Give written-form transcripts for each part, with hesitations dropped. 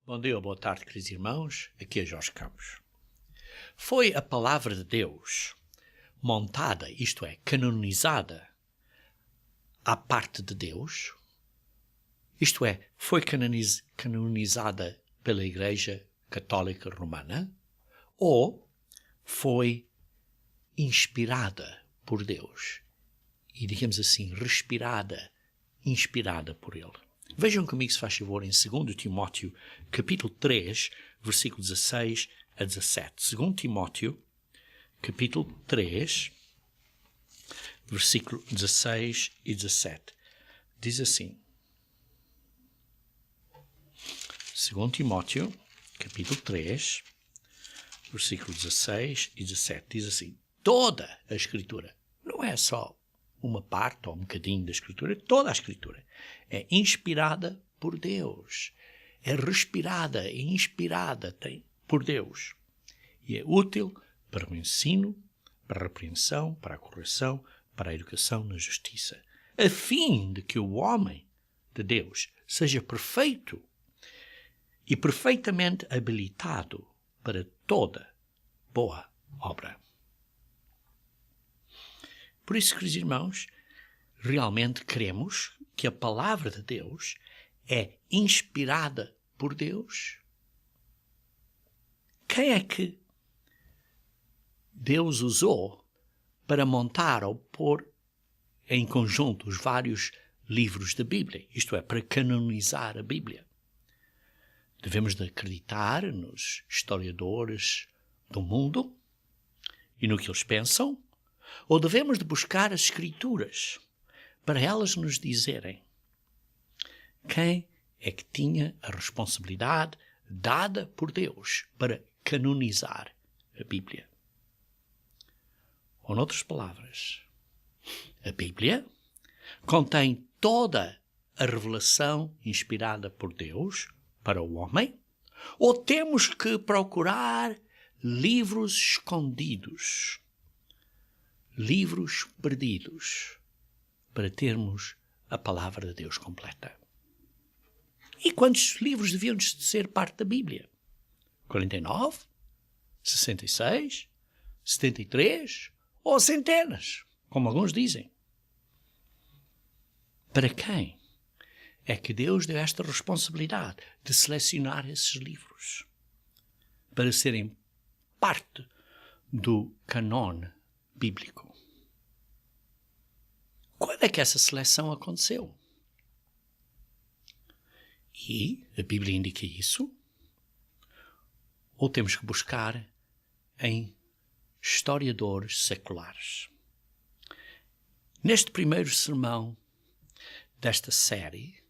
Bom dia, boa tarde, queridos irmãos. Aqui é Jorge Campos. Foi a palavra de Deus montada, isto é, canonizada à parte de Deus? Isto é, foi canonizada pela Igreja Católica Romana? Ou foi inspirada por Deus? E, digamos assim, respirada, inspirada por Ele? Vejam comigo, se faz favor, em 2 Timóteo, capítulo 3, versículo 16 a 17. 2 Timóteo, capítulo 3, versículo 16 e 17. Diz assim. 2 Timóteo, capítulo 3, versículo 16 e 17. Diz assim: toda a Escritura, não é só uma parte ou um bocadinho da Escritura, toda a Escritura é inspirada por Deus, é respirada, é inspirada por Deus e é útil para o ensino, para a repreensão, para a correção, para a educação na justiça, a fim de que o homem de Deus seja perfeito e perfeitamente habilitado para toda boa obra. Por isso, queridos irmãos, realmente cremos que a palavra de Deus é inspirada por Deus? Quem é que Deus usou para montar ou pôr em conjunto os vários livros da Bíblia? Isto é, para canonizar a Bíblia. Devemos de acreditar nos historiadores do mundo e no que eles pensam? Ou devemos de buscar as Escrituras para elas nos dizerem quem é que tinha a responsabilidade dada por Deus para canonizar a Bíblia? Ou, noutras palavras, a Bíblia contém toda a revelação inspirada por Deus para o homem? Ou temos que procurar livros escondidos, livros perdidos, para termos a palavra de Deus completa? E quantos livros deviam de ser parte da Bíblia? 49? 66? 73? Ou centenas, como alguns dizem? Para quem é que Deus deu esta responsabilidade de selecionar esses livros para serem parte do canone bíblico? Quando é que essa seleção aconteceu? E a Bíblia indica isso? Ou temos que buscar em historiadores seculares? Neste primeiro sermão desta série,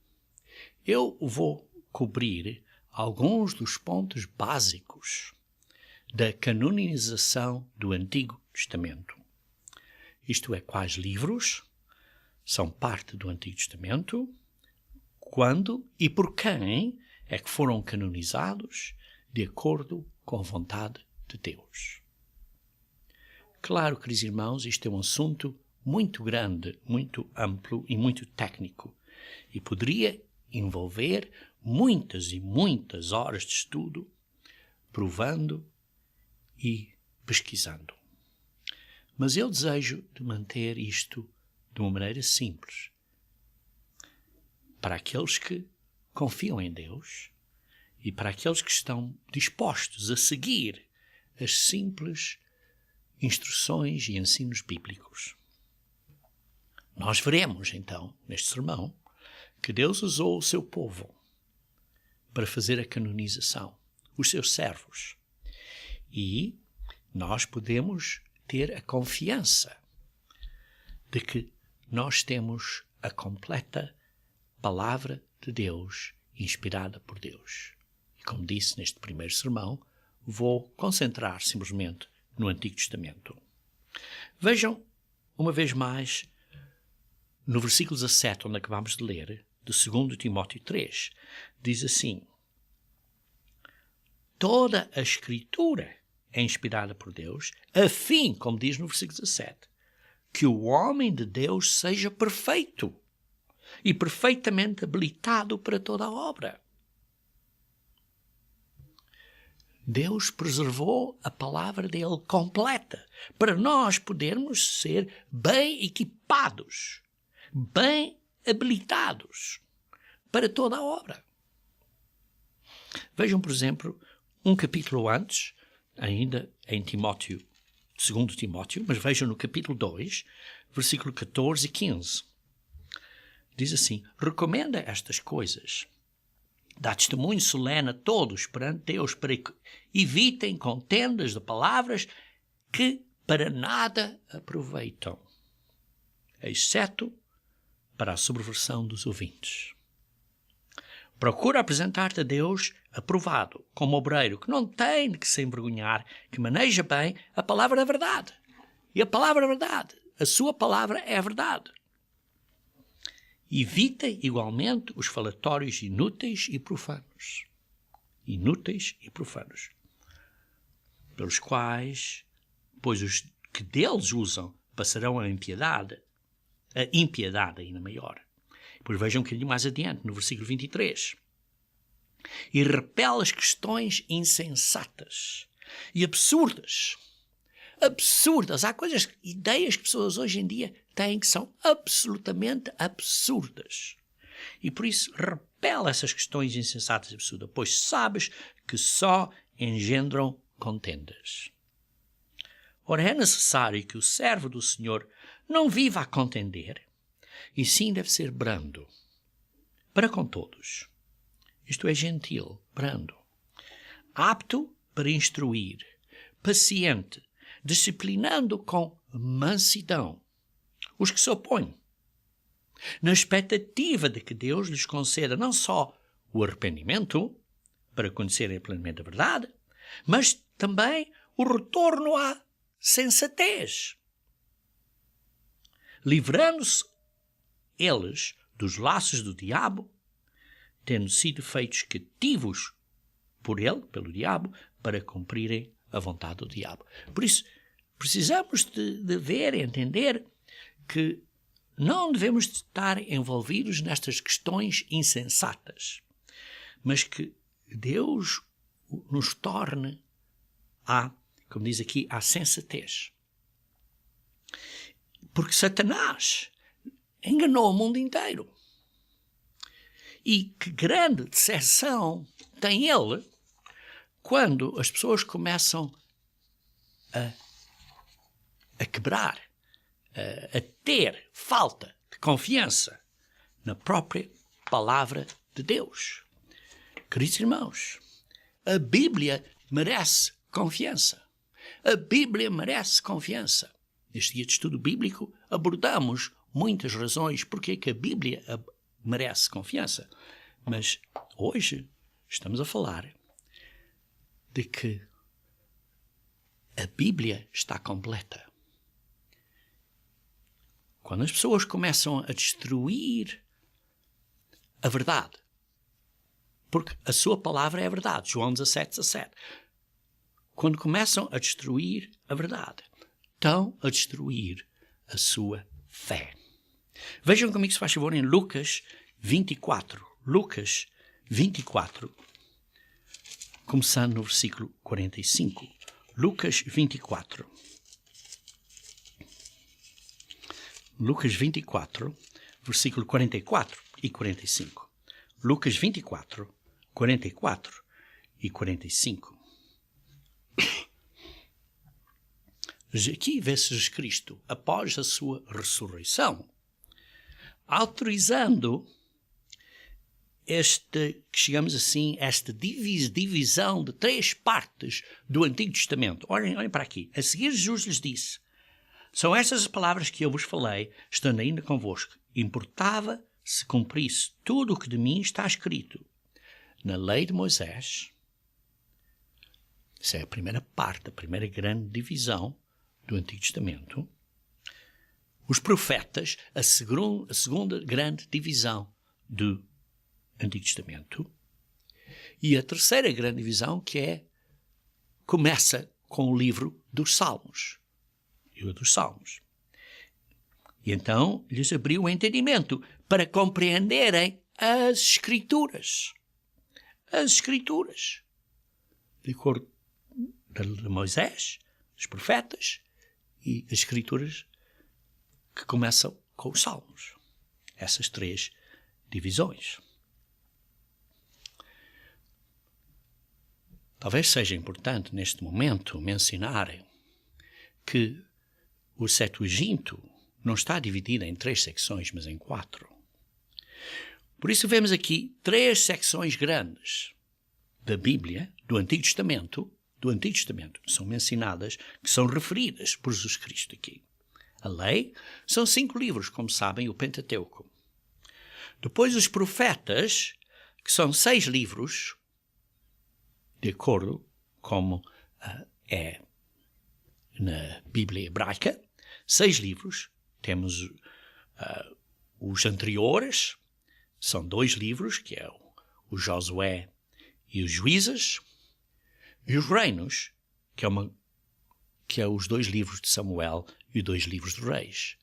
eu vou cobrir alguns dos pontos básicos da canonização do Antigo Testamento. Isto é, quais livros são parte do Antigo Testamento, quando e por quem é que foram canonizados de acordo com a vontade de Deus. Claro, queridos irmãos, isto é um assunto muito grande, muito amplo e muito técnico, e poderia envolver muitas e muitas horas de estudo, provando e pesquisando. Mas eu desejo de manter isto de uma maneira simples, para aqueles que confiam em Deus e para aqueles que estão dispostos a seguir as simples instruções e ensinos bíblicos. Nós veremos, então, neste sermão, que Deus usou o seu povo para fazer a canonização, os seus servos. E nós podemos ter a confiança de que nós temos a completa palavra de Deus, inspirada por Deus. E como disse neste primeiro sermão, vou concentrar simplesmente no Antigo Testamento. Vejam, uma vez mais, no versículo 17, onde acabamos de ler, de 2 Timóteo 3, diz assim: toda a Escritura é inspirada por Deus, a fim, como diz no versículo 17, que o homem de Deus seja perfeito e perfeitamente habilitado para toda a obra. Deus preservou a palavra dele completa para nós podermos ser bem equipados, bem habilitados para toda a obra. Vejam, por exemplo, um capítulo antes, ainda em Timóteo, 2 Timóteo, mas vejam no capítulo 2, versículo 14 e 15. Diz assim: recomenda estas coisas, dá testemunho solene a todos perante Deus, para que evitem contendas de palavras que para nada aproveitam, exceto para a subversão dos ouvintes. Procura apresentar-te a Deus aprovado, como obreiro, que não tem de que se envergonhar, que maneja bem a palavra da verdade. E a palavra da verdade, a sua palavra é a verdade. Evita igualmente os falatórios inúteis e profanos. Inúteis e profanos. Pelos quais, pois os que deles usam passarão a impiedade ainda maior. Depois vejam um bocadinho mais adiante, no versículo 23. E repele as questões insensatas e absurdas. Absurdas. Há ideias que pessoas hoje em dia têm que são absolutamente absurdas. E por isso repele essas questões insensatas e absurdas, pois sabes que só engendram contendas. Ora, é necessário que o servo do Senhor não viva a contender, e sim deve ser brando para com todos. Isto é, gentil, brando, apto para instruir, paciente, disciplinando com mansidão os que se opõem, na expectativa de que Deus lhes conceda não só o arrependimento, para conhecerem plenamente a verdade, mas também o retorno à sensatez, livrando-se eles dos laços do diabo, tendo sido feitos cativos por ele, pelo diabo, para cumprirem a vontade do diabo. Por isso, precisamos de ver e entender que não devemos estar envolvidos nestas questões insensatas, mas que Deus nos torne como diz aqui, à sensatez. Porque Satanás enganou o mundo inteiro. E que grande decepção tem ele quando as pessoas começam a quebrar, a ter falta de confiança na própria palavra de Deus. Queridos irmãos, a Bíblia merece confiança. A Bíblia merece confiança. Neste dia de estudo bíblico abordamos muitas razões porque que a Bíblia merece confiança. Mas hoje estamos a falar de que a Bíblia está completa. Quando as pessoas começam a destruir a verdade, porque a sua palavra é a verdade, João 17:17. Quando começam a destruir a verdade, estão a destruir a sua fé. Vejam comigo, se faz favor, em Lucas 24. Lucas 24, começando no versículo 45. Lucas 24. Lucas 24, versículo 44 e 45. Lucas 24, 44 e 45. Aqui vê-se Jesus Cristo, após a sua ressurreição, autorizando que chegamos assim, esta divisão de 3 partes do Antigo Testamento. Olhem para aqui. A seguir, Jesus lhes disse: são estas as palavras que eu vos falei, estando ainda convosco. Importava se cumprisse tudo o que de mim está escrito na lei de Moisés. Essa é a primeira parte, a primeira grande divisão do Antigo Testamento. Os profetas, a segunda grande divisão do Antigo Testamento. E a terceira grande divisão, que começa com o livro dos Salmos. E então lhes abriu o entendimento para compreenderem as Escrituras. As Escrituras. De acordo de Moisés, os profetas e as escrituras que começam com os salmos. Essas três divisões. Talvez seja importante neste momento mencionar que o Septuaginto não está dividido em 3 secções, mas em 4. Por isso vemos aqui 3 secções grandes da Bíblia, do Antigo Testamento, que são mencionadas, que são referidas por Jesus Cristo aqui. A lei são 5 livros, como sabem, o Pentateuco. Depois os profetas, que são 6 livros, de acordo como é na Bíblia hebraica, 6 livros. Temos os anteriores, são 2 livros, que é o Josué e os Juízes, e os Reinos, que é os 2 livros de Samuel e os 2 livros de Reis.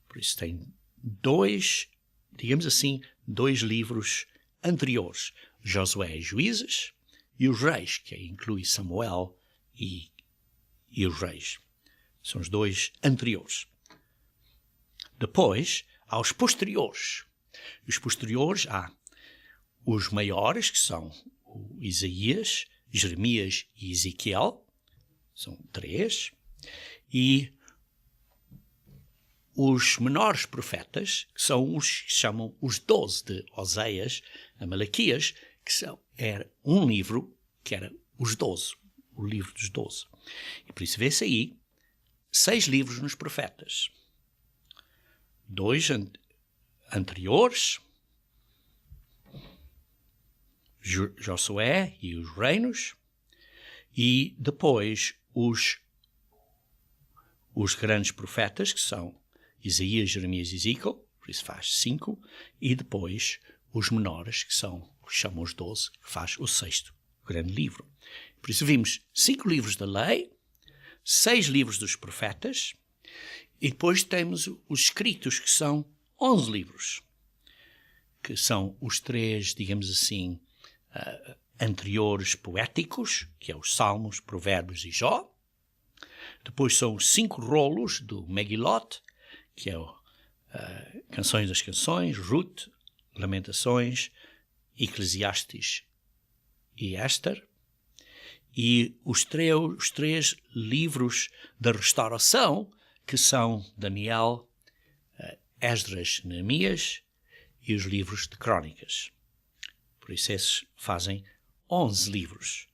Por isso tem 2, digamos assim, 2 livros anteriores, Josué e Juízes, e os Reis, que inclui Samuel e os Reis. São os 2 anteriores. Depois, há os posteriores. Os posteriores há os maiores, que são o Isaías, Jeremias e Ezequiel. São 3. E os menores profetas, que são os que chamam os 12 de Oséias a Malaquias, que era um livro que era os 12, o livro dos 12. E por isso vê-se aí 6 livros nos profetas. 2 anteriores, Josué e os Reinos, e depois os grandes profetas, que são Isaías, Jeremias e Ezequiel, por isso faz 5, e depois os menores, que chamam os 12, que faz o 6º grande livro. Por isso vimos 5 livros da lei, 6 livros dos profetas, e depois temos os escritos, que são 11 livros, que são os 3, digamos assim, anteriores poéticos, que é os Salmos, Provérbios e Jó. Depois são os 5 rolos do Megilot, que é Canções das Canções, Ruth, Lamentações, Eclesiastes e Éster. E os 3 livros da restauração, que são Daniel, Esdras, Neemias e os livros de Crônicas. Por isso esses fazem 11 livros.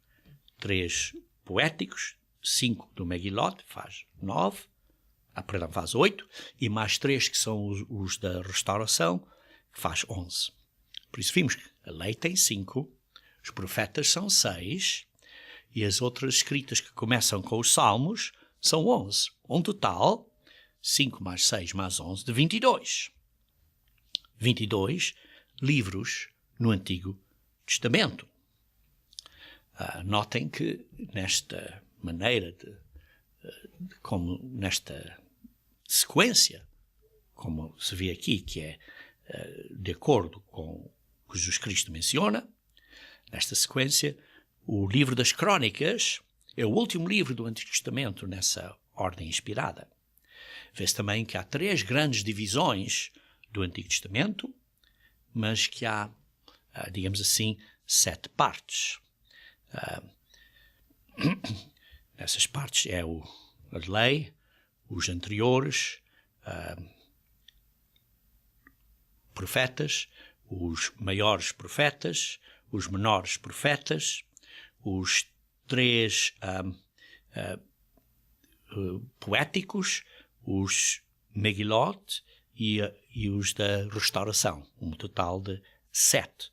3 poéticos, 5 do Megilot, faz 9, faz 8, e mais 3 que são os da restauração, que faz 11. Por isso vimos que a lei tem 5, os profetas são 6, e as outras escritas que começam com os salmos são 11. Um total, 5 mais 6 mais 11, de 22. 22 livros no Antigo Testamento. Notem que nesta maneira como nesta sequência, como se vê aqui, que é de acordo com o que Jesus Cristo menciona, nesta sequência, o livro das Crônicas é o último livro do Antigo Testamento nessa ordem inspirada. Vê-se também que há 3 grandes divisões do Antigo Testamento, mas que há, digamos assim, 7 partes. Nessas partes é a lei, os anteriores, profetas, os maiores profetas, os menores profetas, os 3 poéticos, os Megilot e os da restauração, um total de 7.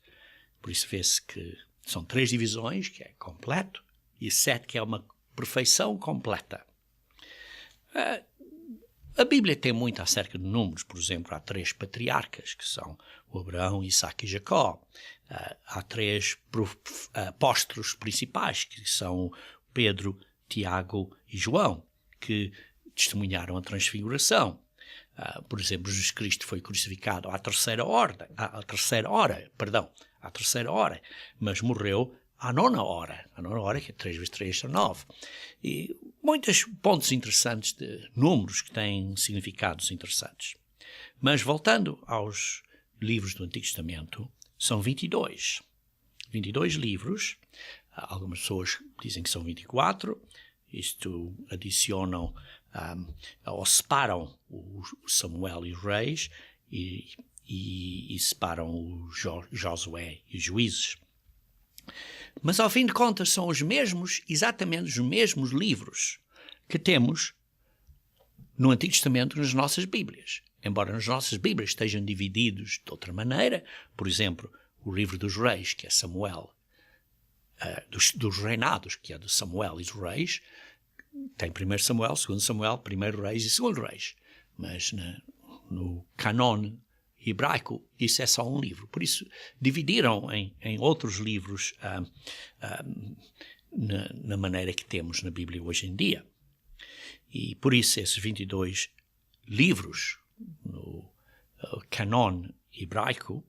Por isso vê-se que são 3 divisões, que é completo, e 7 que é uma perfeição completa. A Bíblia tem muito acerca de números. Por exemplo, há 3 patriarcas, que são o Abraão, Isaque e Jacó. Há 3 apóstolos principais, que são Pedro, Tiago e João, que testemunharam a transfiguração. Por exemplo, Jesus Cristo foi crucificado à terceira hora, mas morreu à nona hora. A nona hora, que é 3 vezes 3 são 9. E muitos pontos interessantes de números que têm significados interessantes. Mas voltando aos livros do Antigo Testamento, são 22. 22 livros. Algumas pessoas dizem que são 24. Isto adicionam ou separam o Samuel e os reis e separam o Josué e os juízes. Mas ao fim de contas são os mesmos, exatamente os mesmos livros que temos no Antigo Testamento nas nossas Bíblias. Embora nas nossas Bíblias estejam divididos de outra maneira, por exemplo, o livro dos reis, que é Samuel, dos reinados, que é de Samuel e dos reis, tem 1 Samuel, 2 Samuel, 1 Reis e 2 Reis. Mas no canon hebraico isso é só um livro. Por isso dividiram em outros livros na maneira que temos na Bíblia hoje em dia. E por isso esses 22 livros no canon hebraico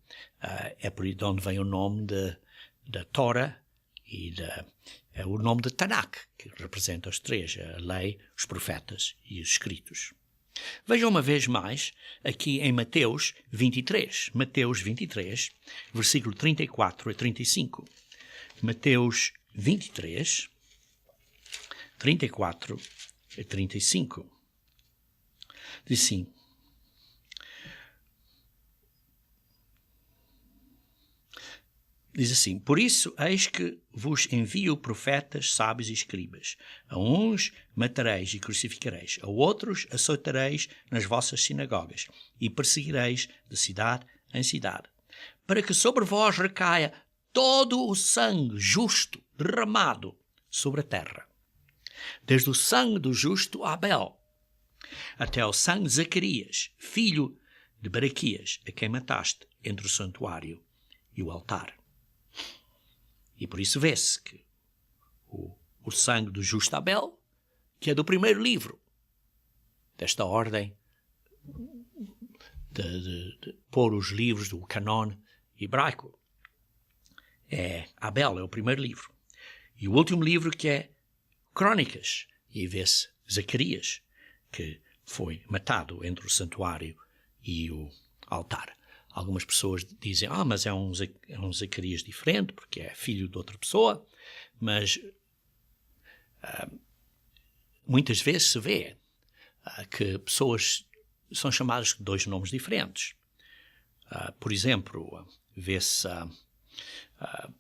é por aí de onde vem o nome da Torá e é o nome de Tanakh, que representa os três, a lei, os profetas e os escritos. Vejam uma vez mais aqui em Mateus 23. Mateus 23, versículo 34 a 35. Mateus 23, 34 a 35. Diz assim: por isso, eis que vos envio profetas, sábios e escribas. A uns matareis e crucificareis, a outros açoitareis nas vossas sinagogas, e perseguireis de cidade em cidade, para que sobre vós recaia todo o sangue justo derramado sobre a terra, desde o sangue do justo Abel, até ao sangue de Zacarias, filho de Baraquias, a quem mataste entre o santuário e o altar. E por isso vê-se que o sangue do justo Abel, que é do primeiro livro desta ordem de pôr os livros do canon hebraico, Abel é o primeiro livro. E o último livro, que é Crônicas, e aí vê-se Zacarias, que foi matado entre o santuário e o altar. Algumas pessoas dizem, mas é um Zacarias diferente, porque é filho de outra pessoa, mas muitas vezes se vê que pessoas são chamadas de dois nomes diferentes. Por exemplo, vê-se,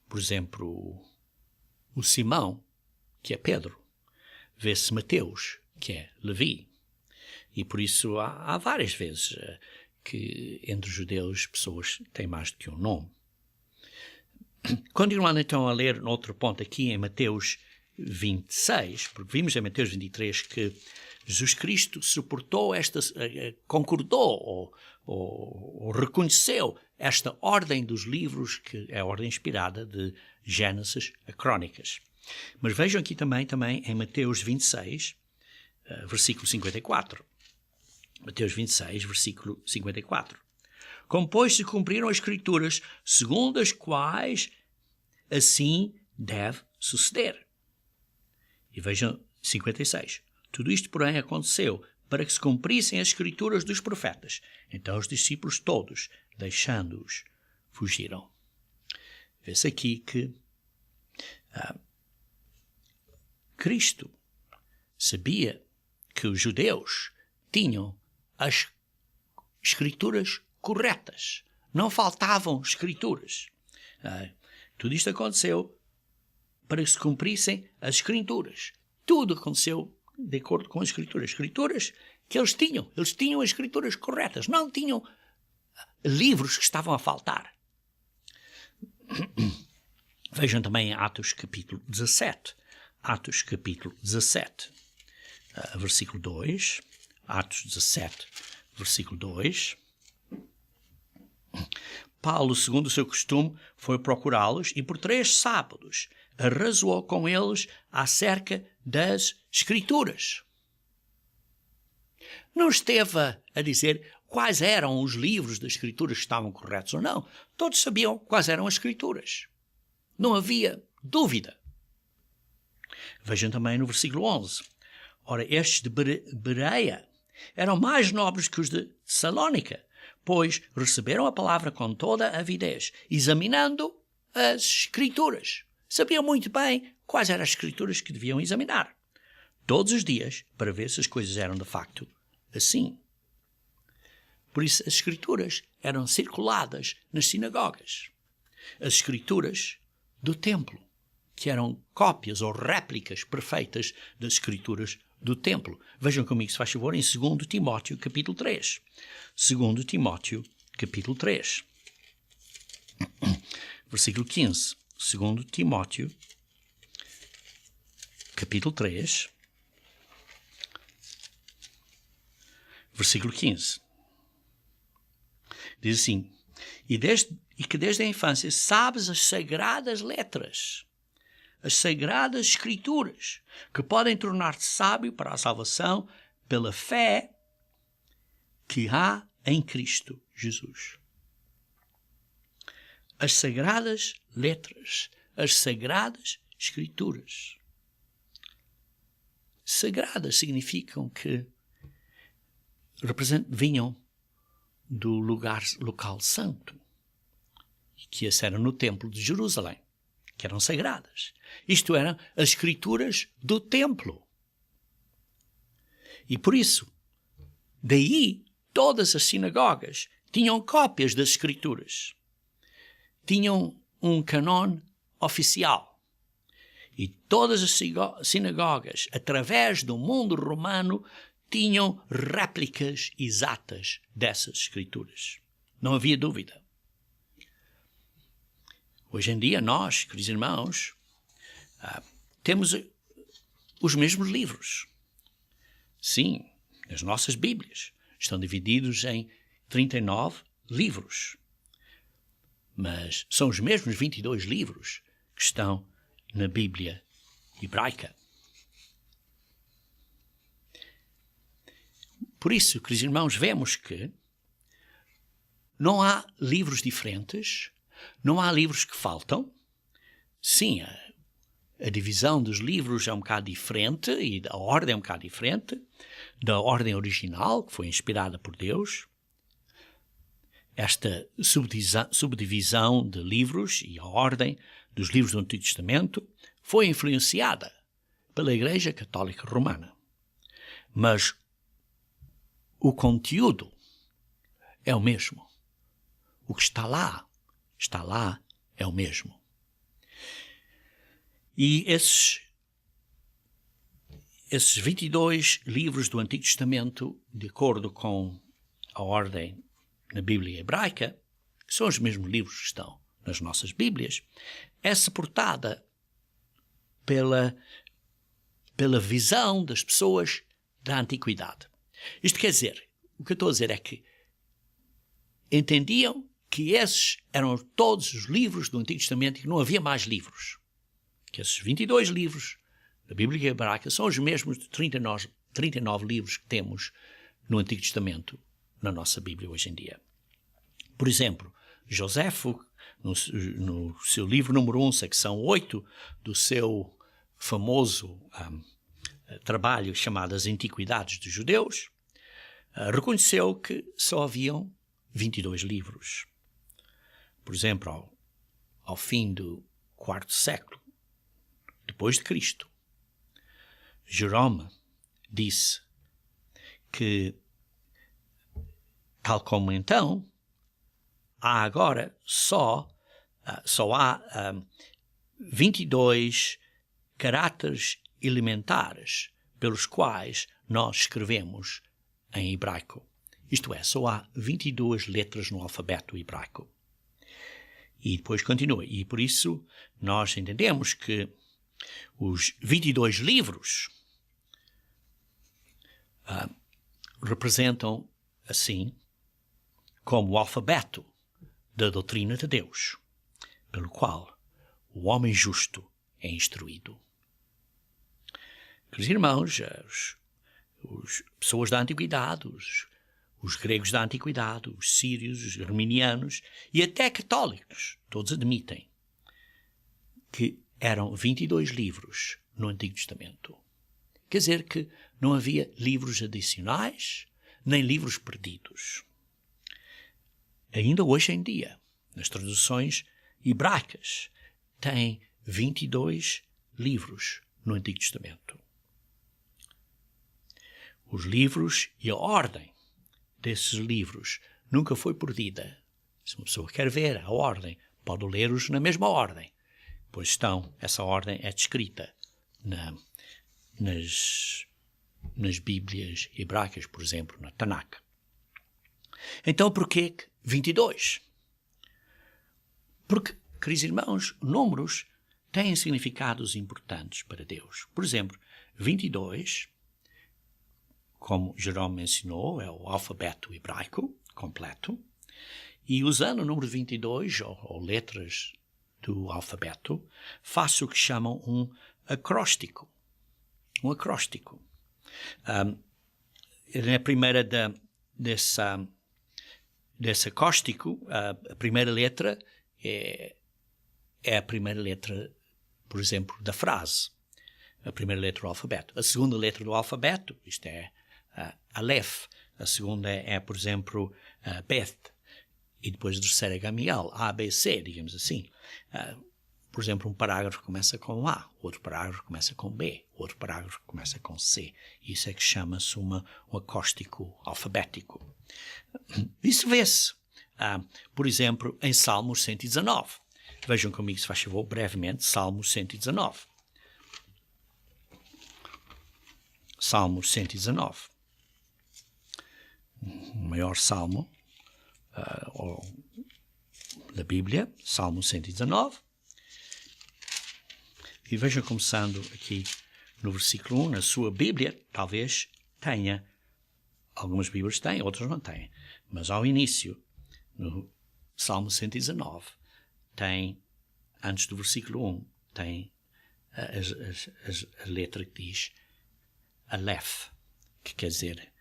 por exemplo, o Simão, que é Pedro, vê-se Mateus, que é Levi, e por isso há várias vezes que entre os judeus pessoas têm mais do que um nome. Continuando então a ler no outro ponto aqui em Mateus 26, porque vimos em Mateus 23 que Jesus Cristo suportou concordou ou reconheceu esta ordem dos livros, que é a ordem inspirada de Gênesis a Crônicas. Mas vejam aqui também em Mateus 26, versículo 54. Mateus 26, versículo 54. Como, pois, se cumpriram as Escrituras, segundo as quais assim deve suceder. E vejam 56. Tudo isto, porém, aconteceu para que se cumprissem as Escrituras dos profetas. Então os discípulos todos, deixando-os, fugiram. Vê-se aqui que Cristo sabia que os judeus tinham as escrituras corretas. Não faltavam escrituras. Tudo isto aconteceu para que se cumprissem as escrituras. Tudo aconteceu de acordo com as escrituras. Escrituras que eles tinham. Eles tinham as escrituras corretas. Não tinham livros que estavam a faltar. Vejam também em Atos capítulo 17. Atos capítulo 17, versículo 2. Atos 17, versículo 2. Paulo, segundo o seu costume, foi procurá-los e por 3 sábados arrazoou com eles acerca das Escrituras. Não esteve a dizer quais eram os livros das Escrituras que estavam corretos ou não. Todos sabiam quais eram as Escrituras. Não havia dúvida. Vejam também no versículo 11. Ora, estes de Bereia eram mais nobres que os de Salónica, pois receberam a palavra com toda a avidez, examinando as Escrituras. Sabiam muito bem quais eram as Escrituras que deviam examinar todos os dias para ver se as coisas eram de facto assim. Por isso, as Escrituras eram circuladas nas sinagogas. As Escrituras do templo, que eram cópias ou réplicas perfeitas das Escrituras do templo. Vejam comigo, se faz favor, em 2 Timóteo, capítulo 3. 2 Timóteo, capítulo 3. Versículo 15. 2 Timóteo, capítulo 3. Versículo 15. Diz assim: e que desde a infância sabes as sagradas letras, as sagradas escrituras, que podem tornar-te sábio para a salvação pela fé que há em Cristo Jesus. As sagradas letras, as sagradas escrituras. Sagradas significam que vinham do local santo, que esse era no templo de Jerusalém, que eram sagradas. Isto eram as escrituras do templo. E por isso, daí todas as sinagogas tinham cópias das escrituras. Tinham um canon oficial. E todas as sinagogas, através do mundo romano, tinham réplicas exatas dessas escrituras. Não havia dúvida. Hoje em dia, nós, queridos irmãos, temos os mesmos livros. Sim, as nossas Bíblias estão divididos em 39 livros. Mas são os mesmos 22 livros que estão na Bíblia hebraica. Por isso, queridos irmãos, vemos que não há livros diferentes, não há livros que faltam. Sim, a divisão dos livros é um bocado diferente e a ordem é um bocado diferente da ordem original, que foi inspirada por Deus. Esta subdivisão de livros e a ordem dos livros do Antigo Testamento foi influenciada pela Igreja Católica Romana. Mas o conteúdo é o mesmo. O que está lá, é o mesmo. E esses 22 livros do Antigo Testamento, de acordo com a ordem na Bíblia hebraica, que são os mesmos livros que estão nas nossas Bíblias, é suportada pela visão das pessoas da Antiguidade. Isto quer dizer, o que eu estou a dizer é que entendiam que esses eram todos os livros do Antigo Testamento e que não havia mais livros. Que esses 22 livros da Bíblia hebraica são os mesmos de 39 livros que temos no Antigo Testamento na nossa Bíblia hoje em dia. Por exemplo, Joséfo, no seu livro número 1, secção 8, do seu famoso trabalho chamado As Antiquidades dos Judeus, reconheceu que só haviam 22 livros. Por exemplo, ao fim do quarto século depois de Cristo, Jerome disse que, tal como então, há agora só há 22 caráteres elementares pelos quais nós escrevemos em hebraico. Isto é, só há 22 letras no alfabeto hebraico. E depois continua. E por isso nós entendemos que os 22 livros representam, assim, como o alfabeto da doutrina de Deus, pelo qual o homem justo é instruído. Queridos irmãos, as pessoas da Antiguidade, os gregos da Antiguidade, os sírios, os arminianos e até católicos, todos admitem que eram 22 livros no Antigo Testamento. Quer dizer que não havia livros adicionais, nem livros perdidos. Ainda hoje em dia, nas traduções hebraicas, tem 22 livros no Antigo Testamento. Os livros e a ordem desses livros nunca foi perdida. Se uma pessoa quer ver a ordem, pode lê-los na mesma ordem, pois essa ordem é descrita nas Bíblias hebraicas, por exemplo, na Tanakh. Então, porquê 22? Porque, queridos irmãos, números têm significados importantes para Deus. Por exemplo, 22, como Jerome mencionou, é o alfabeto hebraico completo, e usando o número 22, ou letras do alfabeto, faço o que chamam um acróstico. Um acróstico. Na primeira desse acróstico, a primeira letra é a primeira letra, por exemplo, da frase. A primeira letra do alfabeto. A segunda letra do alfabeto, isto é Aleph. A segunda é, por exemplo, Beth. E depois a terceira é Gamiel, A, B, C, digamos assim. Por exemplo, um parágrafo começa com A, outro parágrafo começa com B, outro parágrafo começa com C. Isso é que chama-se um acróstico alfabético. Isso vê-se, por exemplo, em Salmos 119. Vejam comigo, se faz favor, brevemente, Salmos 119. Salmos 119. O maior salmo da Bíblia, Salmo 119. E vejam começando aqui no versículo 1, na sua Bíblia, talvez tenha, algumas Bíblias têm, outras não têm, mas ao início, no Salmo 119, tem, antes do versículo 1, tem a letra que diz Aleph, que quer dizer,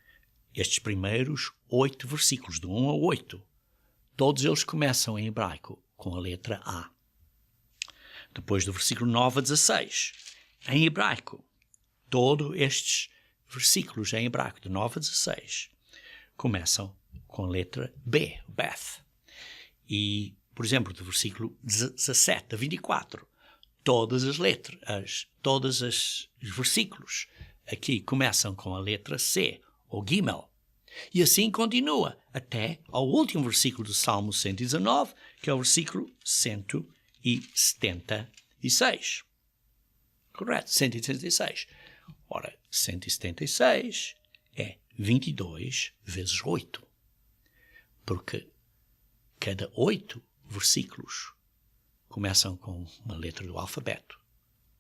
estes primeiros 8 versículos, do 1 ao 8, todos eles começam em hebraico com a letra A. Depois do versículo 9 a 16, em hebraico, todos estes versículos em hebraico, de 9 a 16, começam com a letra B, Beth. E, por exemplo, do versículo 17 a 24, todas as letras, todos os versículos aqui começam com a letra C, ou Gimel. E assim continua até ao último versículo do Salmo 119, que é o versículo 176. Correto, 176. Ora, 176 é 22 vezes 8. Porque cada 8 versículos começam com uma letra do alfabeto,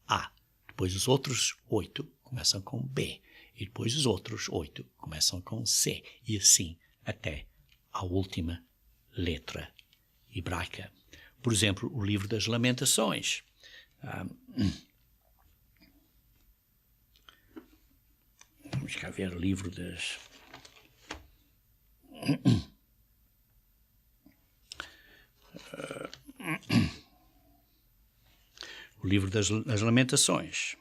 A. Depois os outros 8 começam com B. E depois os outros 8 começam com C. E assim até a última letra hebraica. Por exemplo, o livro das Lamentações. Vamos cá ver o livro das... O livro das Lamentações.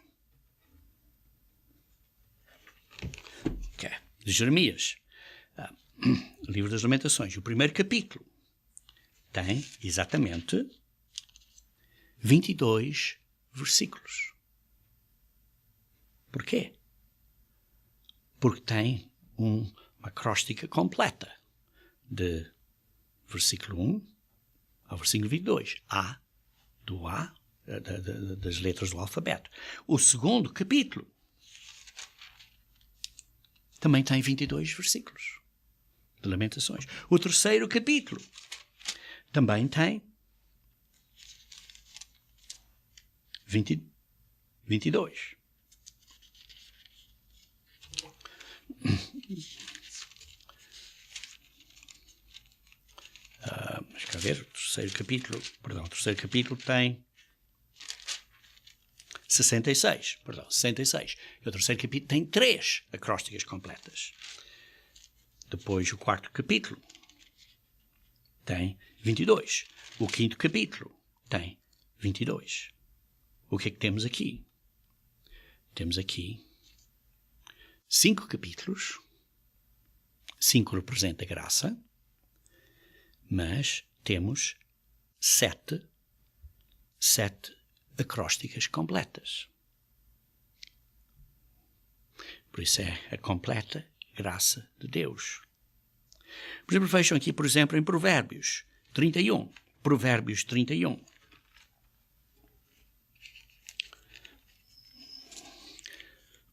De Jeremias. O livro das Lamentações. O primeiro capítulo tem exatamente 22 versículos. Porquê? Porque tem uma acróstica completa de versículo 1 ao versículo 22. Do A, das letras do alfabeto. O segundo capítulo também tem 22 versículos de Lamentações. O terceiro capítulo também tem 22. Vamos cá ver, o terceiro capítulo tem 66. E o terceiro capítulo tem 3 acrósticas completas. Depois o quarto capítulo tem 22. O quinto capítulo tem 22. o que é que temos aqui? Temos aqui 5 capítulos, 5 representa graça, mas temos 7 acrósticas completas. Por isso é a completa graça de Deus. Por exemplo, vejam aqui, por exemplo, em Provérbios 31. Provérbios 31.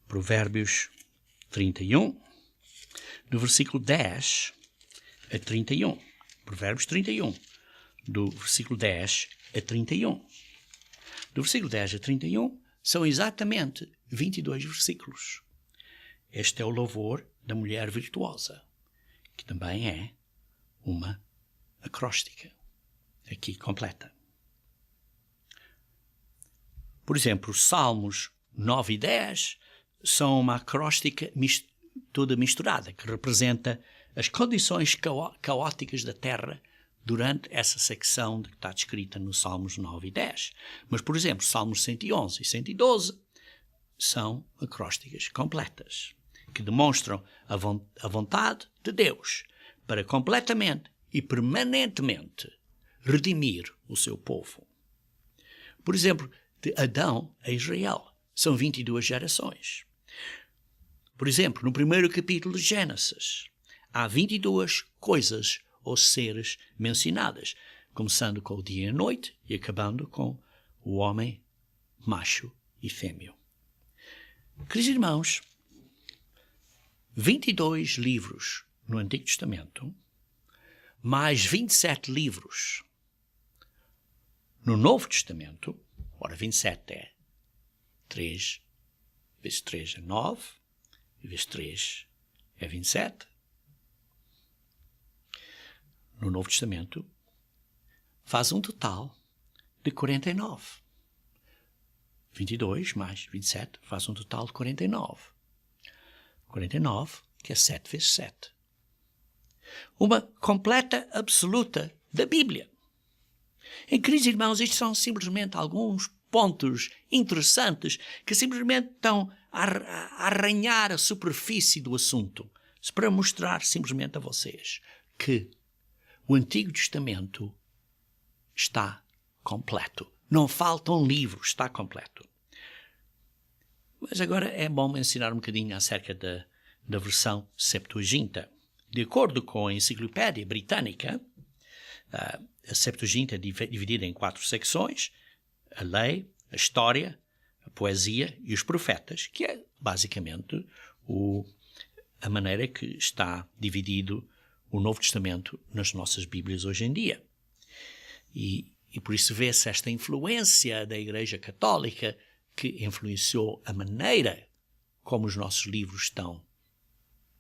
Provérbios 31, do versículo 10 a 31. Provérbios 31, do versículo 10 a 31. Do versículo 10 a 31 são exatamente 22 versículos. Este é o louvor da mulher virtuosa, que também é uma acróstica, aqui completa. Por exemplo, os Salmos 9 e 10 são uma acróstica toda misturada, que representa as condições caóticas da terra durante essa secção que está descrita nos Salmos 9 e 10. Mas, por exemplo, Salmos 111 e 112 são acrósticas completas, que demonstram a vontade de Deus para completamente e permanentemente redimir o seu povo. Por exemplo, de Adão a Israel, são 22 gerações. Por exemplo, no primeiro capítulo de Gênesis, há 22 coisas ou seres mencionadas, começando com o dia e a noite e acabando com o homem, macho e fêmea. Queridos irmãos, 22 livros no Antigo Testamento, mais 27 livros no Novo Testamento. Ora, 27 é 3, vezes 3 é 9, e vezes 3 é 27. No Novo Testamento, faz um total de 49. 22 mais 27 faz um total de 49. 49, que é 7 vezes 7. Uma completa absoluta da Bíblia. E, queridos irmãos, estes são simplesmente alguns pontos interessantes que simplesmente estão a arranhar a superfície do assunto, para mostrar simplesmente a vocês que o Antigo Testamento está completo. Não faltam livros, está completo. Mas agora é bom mencionar um bocadinho acerca da versão Septuaginta. De acordo com a Enciclopédia Britânica, a Septuaginta é dividida em 4 secções: a lei, a história, a poesia e os profetas, que é basicamente a maneira que está dividido o Novo Testamento nas nossas Bíblias hoje em dia. E por isso vê-se esta influência da Igreja Católica, que influenciou a maneira como os nossos livros estão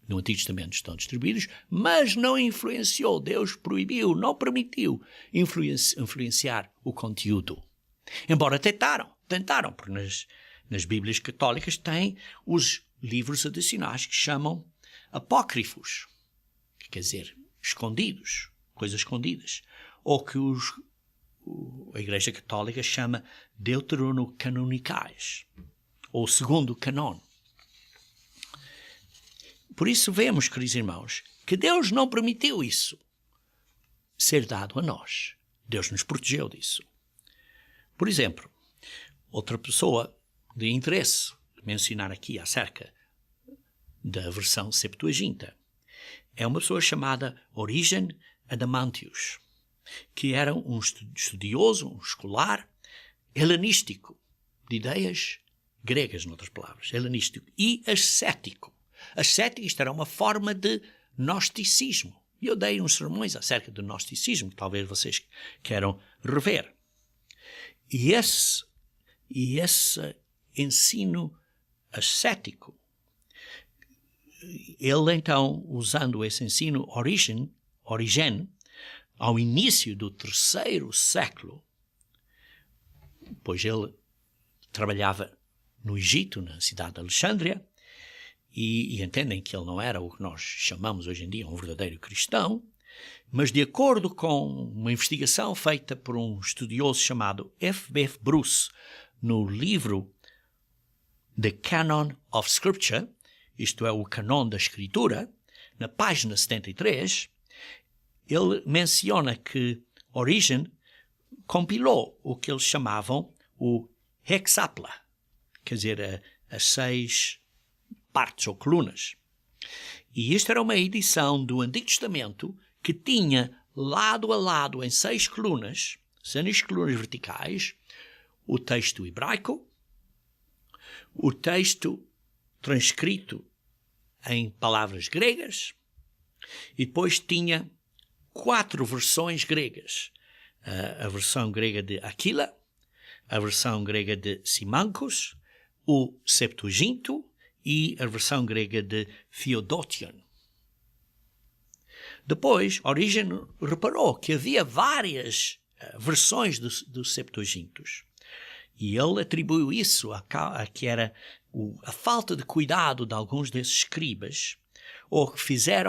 no Antigo Testamento estão distribuídos, mas não influenciou. Deus proibiu, não permitiu influenciar o conteúdo. Embora tentaram, porque nas Bíblias católicas tem os livros adicionais que chamam apócrifos, que quer dizer escondidos, coisas escondidas, ou que a Igreja Católica chama deuteronocanicais, ou segundo canon. Por isso vemos, queridos irmãos, que Deus não permitiu isso ser dado a nós. Deus nos protegeu disso. Por exemplo, outra pessoa de interesse mencionar aqui acerca da versão Septuaginta é uma pessoa chamada Origen Adamantius, que era um estudioso, um escolar helenístico, de ideias gregas, noutras palavras, helenístico, e ascético. Ascético, isto era uma forma de gnosticismo. E eu dei uns sermões acerca do gnosticismo, que talvez vocês queiram rever. E esse ensino ascético, ele então, usando esse ensino Origen, ao início do 3º século, pois ele trabalhava no Egito, na cidade de Alexandria, e entendem que ele não era o que nós chamamos hoje em dia um verdadeiro cristão, mas de acordo com uma investigação feita por um estudioso chamado F.B. Bruce no livro The Canon of Scripture, isto é, o canon da Escritura, na página 73, ele menciona que Origen compilou o que eles chamavam o hexapla, quer dizer, as 6 partes ou colunas. E isto era uma edição do Antigo Testamento que tinha lado a lado em 6 colunas, 6 colunas verticais, o texto hebraico, o texto transcrito em palavras gregas, e depois tinha 4 versões gregas. A versão grega de Aquila, a versão grega de Simancos, o Septuaginto e a versão grega de Theodotion. Depois, Origen reparou que havia várias versões do Septuagintos. E ele atribuiu isso a que era a falta de cuidado de alguns desses escribas, ou que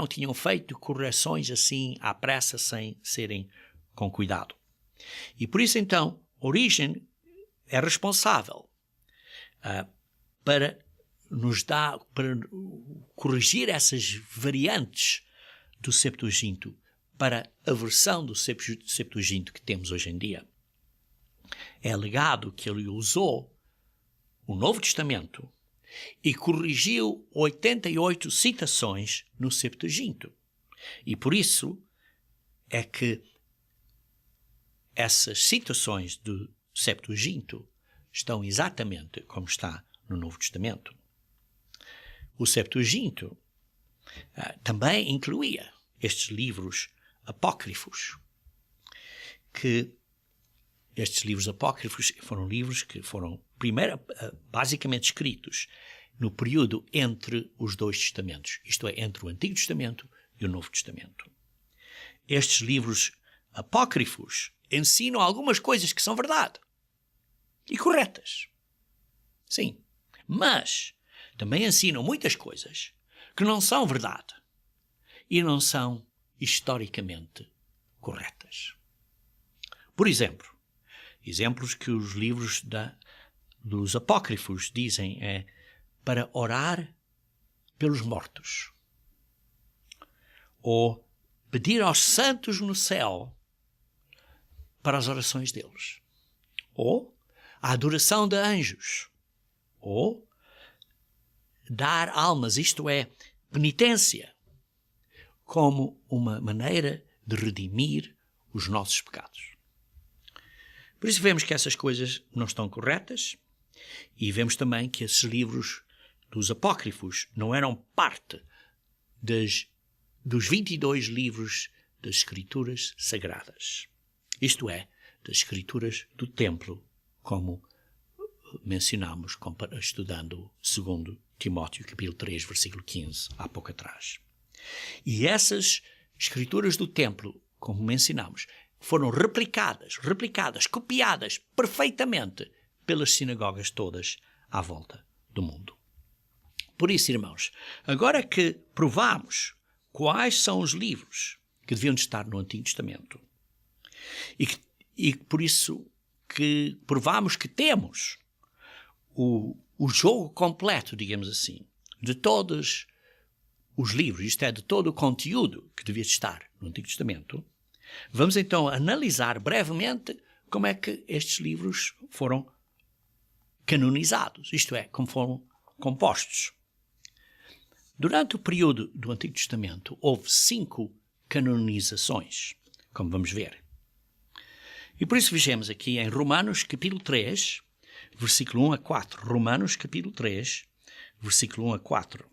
tinham feito correções assim à pressa sem serem com cuidado. E por isso então, Origen é responsável para corrigir essas variantes do Septuaginto para a versão do Septuaginto que temos hoje em dia. É alegado que ele usou o Novo Testamento e corrigiu 88 citações no Septuaginto. E por isso é que essas citações do Septuaginto estão exatamente como está no Novo Testamento. O Septuaginto também incluía estes livros apócrifos, que estes livros apócrifos foram livros que foram primeiro basicamente escritos no período entre os 2 testamentos, isto é, entre o Antigo Testamento e o Novo Testamento. Estes livros apócrifos ensinam algumas coisas que são verdade e corretas. Sim, mas também ensinam muitas coisas que não são verdade e não são historicamente corretas. Por exemplo, exemplos que os livros dos apócrifos dizem é para orar pelos mortos, ou pedir aos santos no céu para as orações deles, ou a adoração de anjos, ou dar almas, isto é, penitência, como uma maneira de redimir os nossos pecados. Por isso vemos que essas coisas não estão corretas e vemos também que esses livros dos apócrifos não eram parte dos 22 livros das Escrituras Sagradas. Isto é, das Escrituras do Templo, como mencionamos estudando 2 Timóteo capítulo 3, versículo 15, há pouco atrás. E essas Escrituras do Templo, como mencionamos, foram replicadas, copiadas perfeitamente pelas sinagogas todas à volta do mundo. Por isso, irmãos, agora que provamos quais são os livros que deviam estar no Antigo Testamento e por isso que provamos que temos o jogo completo, digamos assim, de todos os livros, isto é, de todo o conteúdo que devia estar no Antigo Testamento, vamos então analisar brevemente como é que estes livros foram canonizados, isto é, como foram compostos. Durante o período do Antigo Testamento houve 5 canonizações, como vamos ver. E por isso vejamos aqui em Romanos capítulo 3, versículo 1 a 4. Romanos capítulo 3, versículo 1 a 4.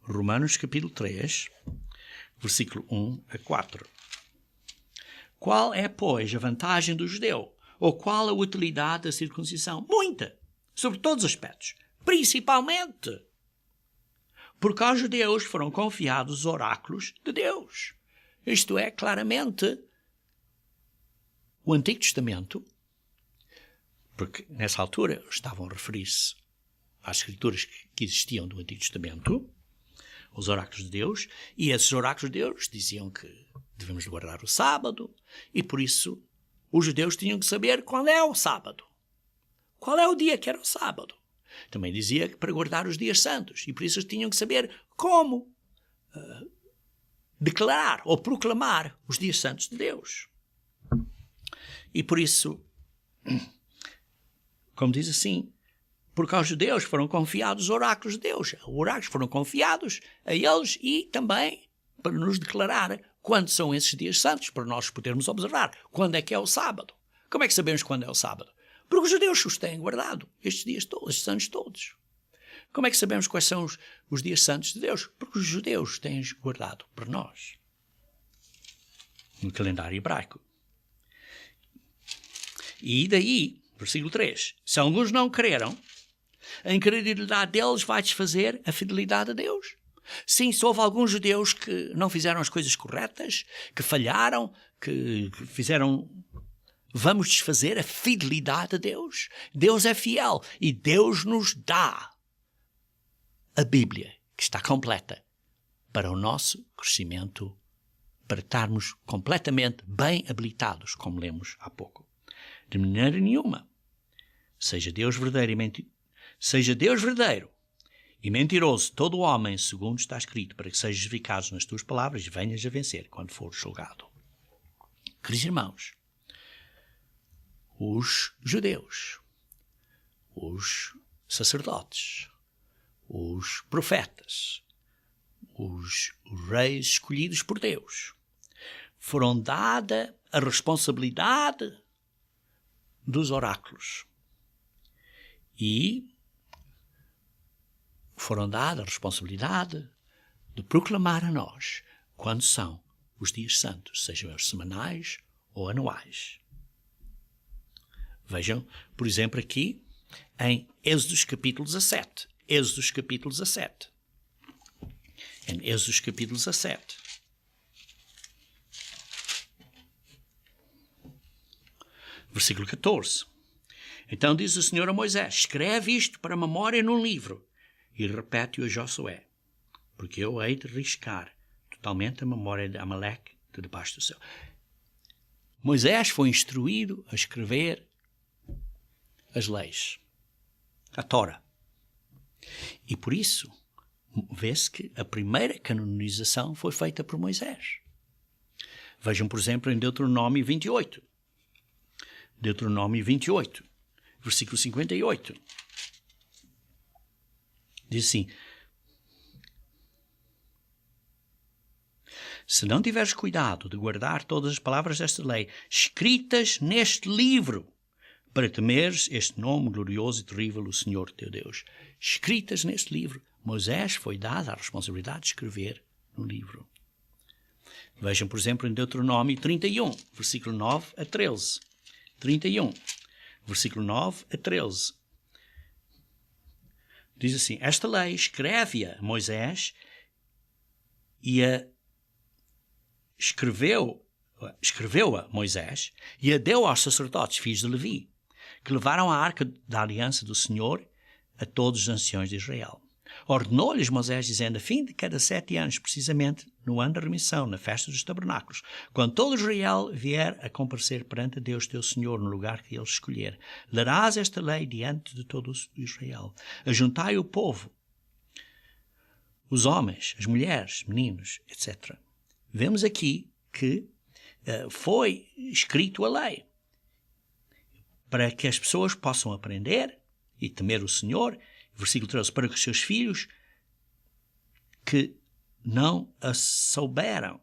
Romanos capítulo 3, versículo 1 a 4. Qual é, pois, a vantagem do judeu? Ou qual a utilidade da circuncisão? Muita, sobre todos os aspectos. Principalmente porque aos judeus foram confiados os oráculos de Deus. Isto é, claramente, o Antigo Testamento, porque nessa altura estavam a referir-se às escrituras que existiam do Antigo Testamento, os oráculos de Deus, e esses oráculos de Deus diziam que devemos guardar o sábado, e por isso os judeus tinham que saber qual é o sábado. Qual é o dia que era o sábado. Também dizia que para guardar os dias santos. E por isso tinham que saber como declarar ou proclamar os dias santos de Deus. E por isso, como diz assim, porque aos judeus foram confiados os oráculos de Deus. Os oráculos foram confiados a eles e também para nos declarar quando são esses dias santos, para nós podermos observar quando é que é o sábado. Como é que sabemos quando é o sábado? Porque os judeus os têm guardado estes dias todos, estes anos todos. Como é que sabemos quais são os dias santos de Deus? Porque os judeus têm guardado por nós. No calendário hebraico. E daí, versículo 3, se alguns não creram, a incredulidade deles vai desfazer a fidelidade a Deus. Sim, se houve alguns judeus que não fizeram as coisas corretas, que falharam, que fizeram... Vamos desfazer a fidelidade a Deus. Deus é fiel e Deus nos dá a Bíblia, que está completa, para o nosso crescimento, para estarmos completamente bem habilitados, como lemos há pouco. De maneira nenhuma, seja Deus verdadeiro e mentiroso todo o homem, segundo está escrito, para que sejas eficaz nas tuas palavras e venhas a vencer quando fores julgado. Queridos irmãos, os judeus, os sacerdotes, os profetas, os reis escolhidos por Deus, foram dada a responsabilidade dos oráculos e foram dada a responsabilidade de proclamar a nós quando são os dias santos, sejam eles semanais ou anuais. Vejam, por exemplo, aqui em Êxodos capítulo 17. Êxodos capítulo 17. Em Êxodos capítulo 17. Versículo 14. Então diz o Senhor a Moisés, escreve isto para memória num livro e repete-o a Josué, porque eu hei de riscar totalmente a memória de Amaleque de debaixo do céu. Moisés foi instruído a escrever as leis, a Tora. E por isso, vê-se que a primeira canonização foi feita por Moisés. Vejam, por exemplo, em Deuteronômio 28. Deuteronômio 28, versículo 58. Diz assim, se não tiveres cuidado de guardar todas as palavras desta lei, escritas neste livro, para temeres este nome glorioso e terrível, o Senhor teu Deus. Escritas neste livro. Moisés foi dada a responsabilidade de escrever no livro. Vejam, por exemplo, em Deuteronômio 31, versículo 9 a 13. 31, versículo 9 a 13. Diz assim, esta lei escreve-a Moisés e escreveu-a Moisés e a deu aos sacerdotes, filhos de Levi, que levaram a arca da aliança do Senhor a todos os anciões de Israel. Ordenou-lhes Moisés, dizendo, a fim de cada 7 anos, precisamente no ano da remissão, na festa dos tabernáculos, quando todo Israel vier a comparecer perante Deus teu Senhor no lugar que ele escolher, lerás esta lei diante de todo Israel. Ajuntai o povo, os homens, as mulheres, meninos, etc. Vemos aqui que foi escrito a lei para que as pessoas possam aprender e temer o Senhor. Versículo 13, para que os seus filhos que não a souberam,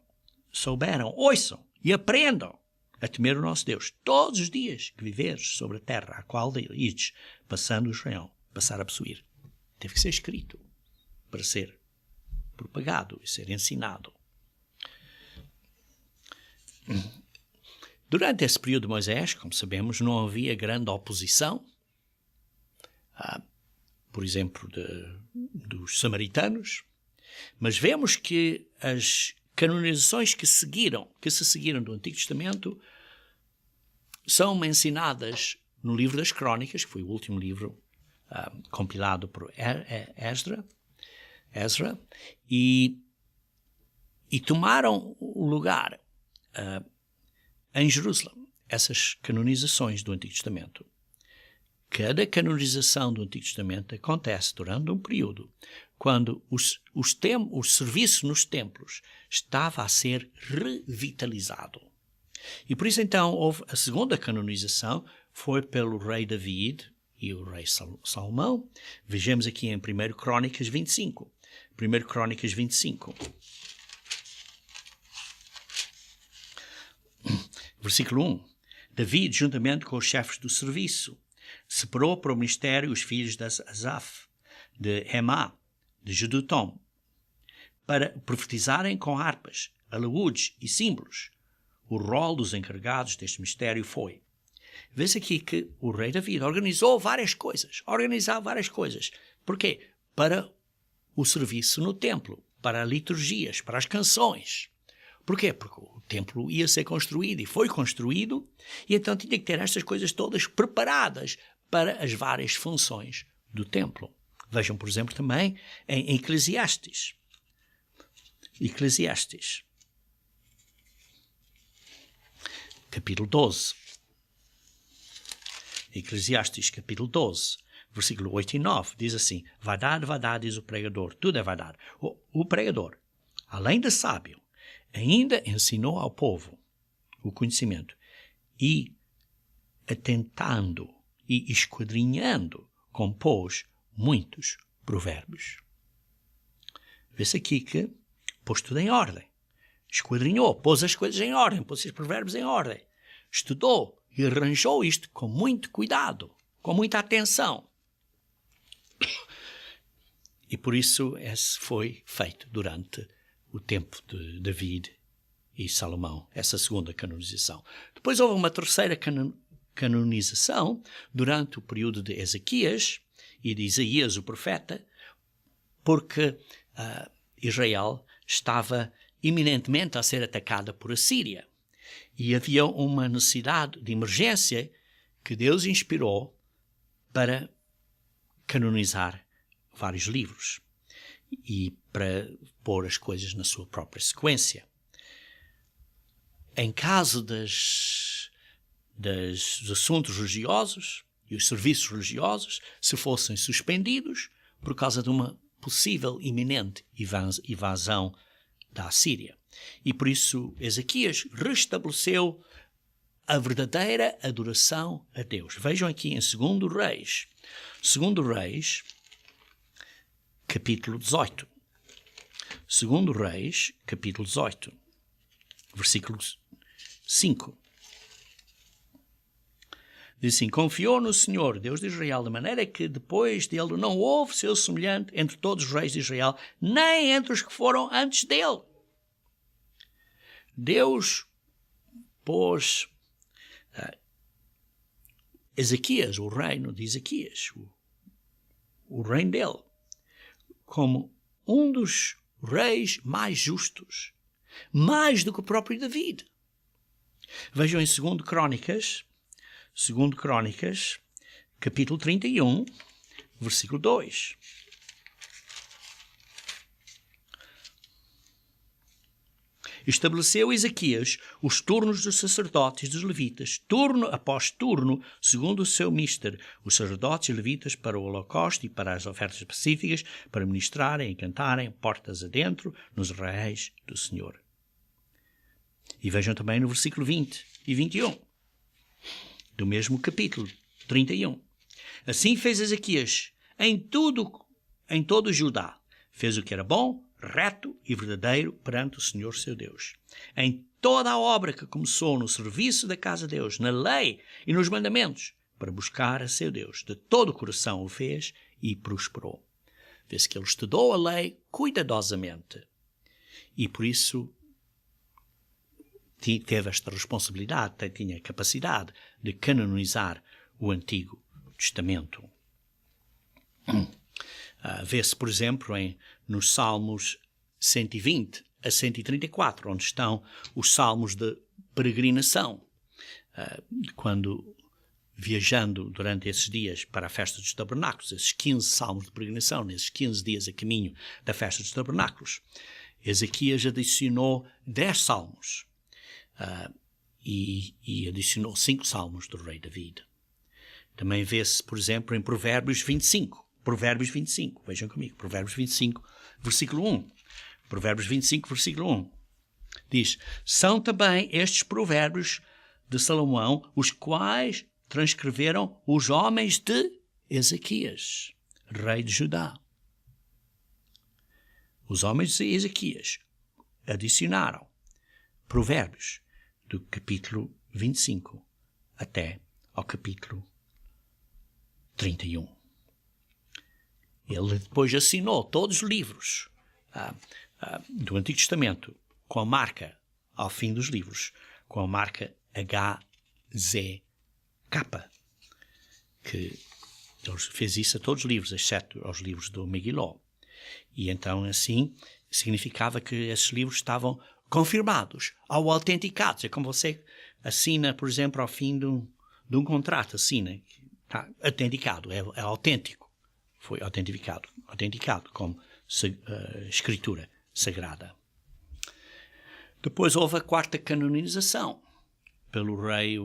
ouçam e aprendam a temer o nosso Deus todos os dias que viveres sobre a terra a qual ides, passando o Jordão, passar a possuir. Teve que ser escrito para ser propagado e ser ensinado. Durante esse período de Moisés, como sabemos, não havia grande oposição, por exemplo, dos samaritanos, mas vemos que as canonizações que se seguiram do Antigo Testamento são mencionadas no livro das Crônicas, que foi o último livro compilado por Ezra, e tomaram o lugar em Jerusalém. essas canonizações do Antigo Testamento. Cada canonização do Antigo Testamento acontece durante um período quando o serviço nos templos estava a ser revitalizado. E por isso então houve a segunda canonização, foi pelo rei David e o rei Salomão. Vejamos aqui em 1 Crônicas 25. 1 Crônicas 25. Versículo 1. David, juntamente com os chefes do serviço, separou para o ministério os filhos de Asaf, de Emá, de Jedutum, para profetizarem com harpas, alaúdes e símbolos. O rol dos encarregados deste mistério foi. Vê-se aqui que o rei David organizava várias coisas. Porquê? Para o serviço no templo, para liturgias, para as canções. Porquê? Porque o templo ia ser construído e foi construído, e então tinha que ter estas coisas todas preparadas para as várias funções do templo. Vejam, por exemplo, também em Eclesiastes. Eclesiastes, capítulo 12. Eclesiastes, capítulo 12, versículo 8 e 9, diz assim: Vaidade, diz o pregador, tudo é vaidade. O pregador, além de sábio, ainda ensinou ao povo o conhecimento e, atentando e esquadrinhando, compôs muitos provérbios. Vê-se aqui que pôs tudo em ordem. Esquadrinhou, pôs as coisas em ordem, pôs os provérbios em ordem. Estudou e arranjou isto com muito cuidado, com muita atenção. E por isso esse foi feito durante o tempo de David e Salomão, essa segunda canonização. Depois houve uma terceira canonização durante o período de Ezequias e de Isaías, o profeta, porque Israel estava iminentemente a ser atacada por Assíria. E havia uma necessidade de emergência que Deus inspirou para canonizar vários livros e para pôr as coisas na sua própria sequência. Em caso dos assuntos religiosos e os serviços religiosos, se fossem suspendidos por causa de uma possível iminente invasão da Assíria. E por isso Ezequias restabeleceu a verdadeira adoração a Deus. Vejam aqui em 2 Reis. 2 Reis, capítulo 18. 2 Reis, capítulo 18, versículo 5. Diz assim: Confiou no Senhor, Deus de Israel, de maneira que depois dele não houve seu semelhante entre todos os reis de Israel, nem entre os que foram antes dele. Deus pôs Ezequias, o reino de Ezequias, o reino dele, como um dos reis mais justos, mais do que o próprio David. Vejam em 2 Crônicas, capítulo 31, versículo 2. Estabeleceu Ezequias os turnos dos sacerdotes e dos levitas, turno após turno, segundo o seu mister, os sacerdotes e levitas para o holocausto e para as ofertas pacíficas, para ministrarem e cantarem portas adentro nos arraiais do Senhor. E vejam também no versículo 20 e 21, do mesmo capítulo 31. Assim fez Ezequias em todo o Judá. Fez o que era bom, reto e verdadeiro perante o Senhor seu Deus. Em toda a obra que começou no serviço da casa de Deus, na lei e nos mandamentos, para buscar a seu Deus. De todo o coração o fez e prosperou. Vê-se que ele estudou a lei cuidadosamente. E por isso teve esta responsabilidade, tinha a capacidade de canonizar o Antigo Testamento. Vê-se, por exemplo, nos Salmos 120 a 134, onde estão os salmos de peregrinação, quando viajando durante esses dias para a festa dos tabernáculos, esses 15 salmos de peregrinação, nesses 15 dias a caminho da festa dos tabernáculos, Ezequias adicionou 10 salmos e adicionou 5 salmos do rei David. Também vê-se, por exemplo, em Provérbios 25. Provérbios 25, vejam comigo, Provérbios 25, versículo 1. Provérbios 25, versículo 1. Diz: são também estes provérbios de Salomão, os quais transcreveram os homens de Ezequias, rei de Judá. Os homens de Ezequias adicionaram provérbios do capítulo 25 até ao capítulo 31. Ele depois assinou todos os livros do Antigo Testamento com a marca, ao fim dos livros, com a marca HZK, que ele fez isso a todos os livros, exceto aos livros do Megiló. E então, assim, significava que esses livros estavam confirmados ou autenticados. É como você assina, por exemplo, ao fim de um contrato, assina, está autenticado, é autêntico. Foi autenticado como escritura sagrada. Depois houve a 4ª canonização pelo rei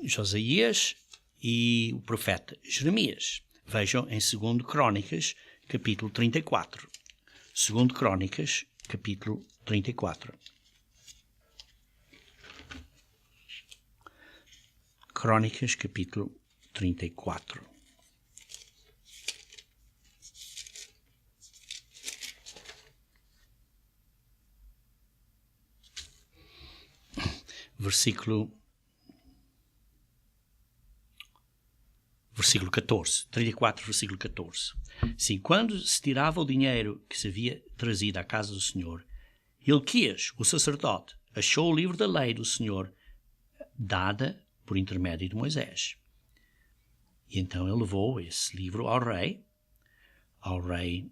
Josias e o profeta Jeremias. Vejam em 2 Crônicas, capítulo 34. 2 Crônicas, capítulo 34. Crônicas, capítulo 34. Versículo 14, 34, versículo 14. Sim, quando se tirava o dinheiro que se havia trazido à casa do Senhor, Hilquias, o sacerdote, achou o livro da lei do Senhor, dada por intermédio de Moisés. E então ele levou esse livro ao rei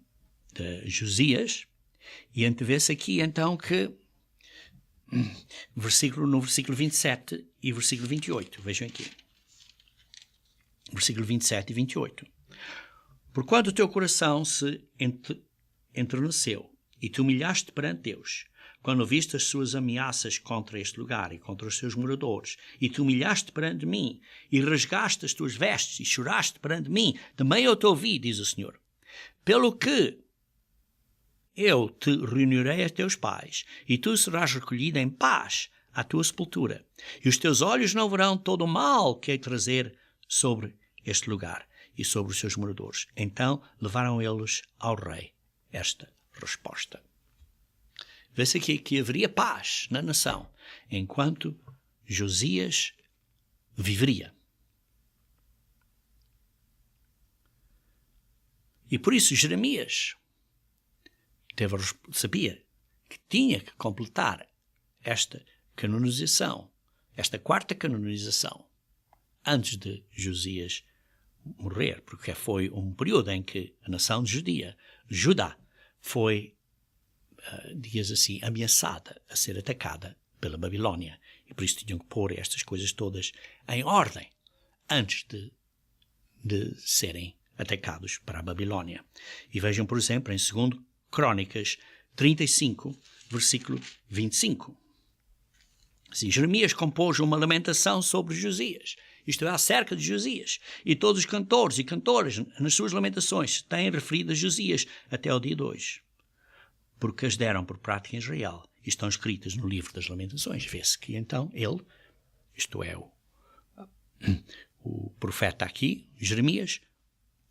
de Josias, e vê-se aqui então que no versículo 27 e versículo 28, vejam aqui. Versículo 27 e 28. Porquanto o teu coração se enterneceu e te humilhaste perante Deus, quando ouviste as suas ameaças contra este lugar e contra os seus moradores, e te humilhaste perante mim, e rasgaste as tuas vestes e choraste perante mim, também eu te ouvi, diz o Senhor. Pelo que eu te reunirei a teus pais, e tu serás recolhido em paz à tua sepultura, e os teus olhos não verão todo o mal que hei de trazer sobre este lugar e sobre os seus moradores. Então levaram eles ao rei esta resposta. Vê-se aqui que haveria paz na nação enquanto Josias viveria. E por isso Jeremias sabia que tinha que completar esta canonização, esta 4ª canonização, antes de Josias morrer, porque foi um período em que a nação de Judá, foi, digamos assim, ameaçada a ser atacada pela Babilónia. E por isso tinham que pôr estas coisas todas em ordem antes de serem atacados para a Babilónia. E vejam, por exemplo, em 2 Crônicas 35, versículo 25. Assim, Jeremias compôs uma lamentação sobre Josias, isto é, acerca de Josias, e todos os cantores e cantoras nas suas lamentações têm referido a Josias até ao dia 2, porque as deram por prática em Israel e estão escritas no livro das lamentações. Vê-se que então ele, isto é, o profeta aqui, Jeremias,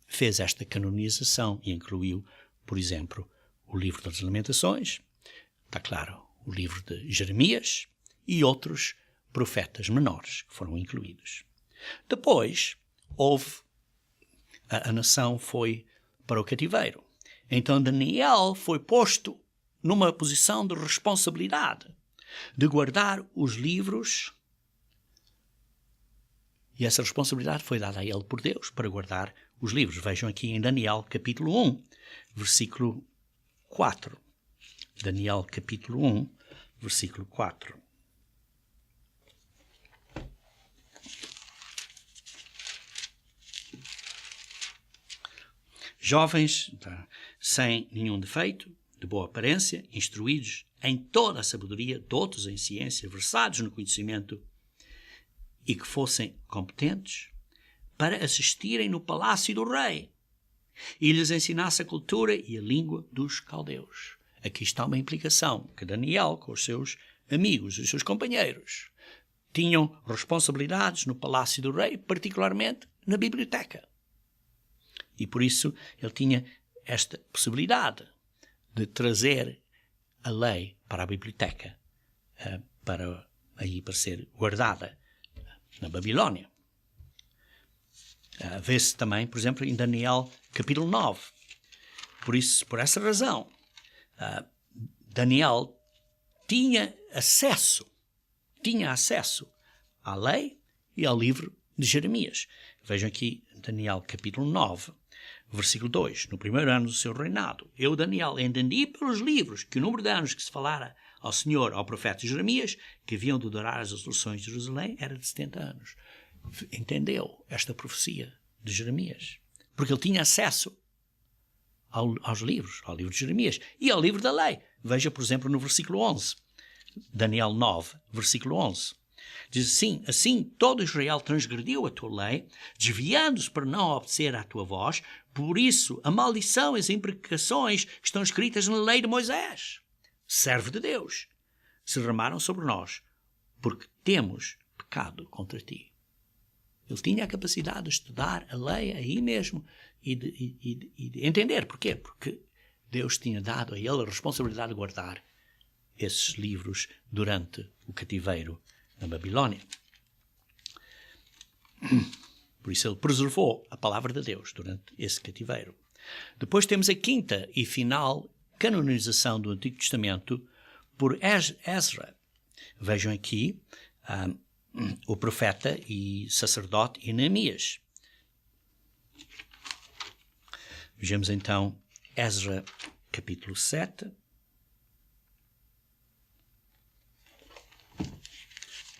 fez esta canonização e incluiu, por exemplo, o livro das lamentações, está claro, o livro de Jeremias e outros profetas menores que foram incluídos. Depois, a nação foi para o cativeiro. Então Daniel foi posto numa posição de responsabilidade de guardar os livros, e essa responsabilidade foi dada a ele por Deus para guardar os livros. Vejam aqui em Daniel capítulo 1, versículo 4. Daniel capítulo 1, versículo 4. Jovens, sem nenhum defeito, de boa aparência, instruídos em toda a sabedoria, doutos em ciência, versados no conhecimento, e que fossem competentes para assistirem no palácio do rei e lhes ensinasse a cultura e a língua dos caldeus. Aqui está uma implicação que Daniel, com os seus amigos, os seus companheiros, tinham responsabilidades no palácio do rei, particularmente na biblioteca. E por isso ele tinha esta possibilidade de trazer a lei para a biblioteca, para ser guardada na Babilónia. Vê-se também, por exemplo, em Daniel capítulo 9. Por essa razão, Daniel tinha acesso à lei e ao livro de Jeremias. Vejam aqui Daniel capítulo 9, versículo 2. No primeiro ano do seu reinado, eu, Daniel, entendi pelos livros que o número de anos que se falara ao Senhor, ao profeta Jeremias, que haviam de durar as resoluções de Jerusalém, era de 70 anos. Entendeu esta profecia de Jeremias? Porque ele tinha acesso aos livros, ao livro de Jeremias e ao livro da lei. Veja, por exemplo, no versículo 11. Daniel 9, versículo 11. Diz assim todo Israel transgrediu a tua lei, desviando-se para não obedecer à tua voz. Por isso, a maldição e as imprecações que estão escritas na lei de Moisés, servo de Deus, se derramaram sobre nós, porque temos pecado contra ti. Ele tinha a capacidade de estudar a lei aí mesmo e de entender. Porquê? Porque Deus tinha dado a ele a responsabilidade de guardar esses livros durante o cativeiro na Babilónia. Por isso ele preservou a palavra de Deus durante esse cativeiro. Depois temos a quinta e final canonização do Antigo Testamento por Ezra. Vejam aqui o profeta e sacerdote Neemias. Vejamos então Ezra capítulo 7.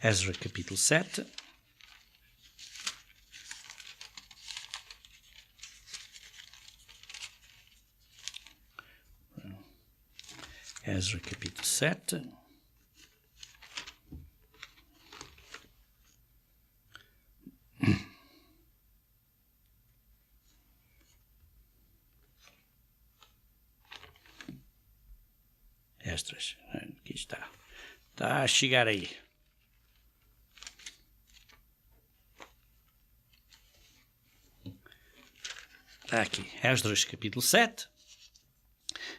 Ezra capítulo 7. Ezra capítulo 7. Esdras, aqui está. Está a chegar aí. Está aqui, Esdras capítulo 7.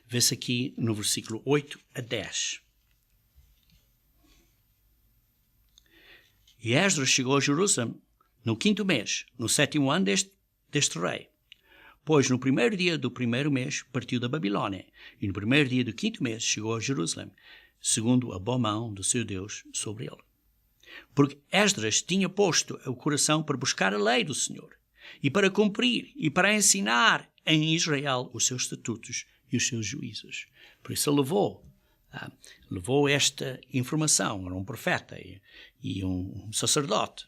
Vê-se aqui no versículo 8 a 10. E Esdras chegou a Jerusalém no 5º mês, no 7º ano deste rei. Pois no primeiro dia do primeiro mês partiu da Babilónia, e no primeiro dia do 5º mês chegou a Jerusalém, segundo a boa mão do seu Deus sobre ele. Porque Esdras tinha posto o coração para buscar a lei do Senhor, e para cumprir, e para ensinar em Israel os seus estatutos e os seus juízos. Por isso ele levou esta informação. Era um profeta e um sacerdote.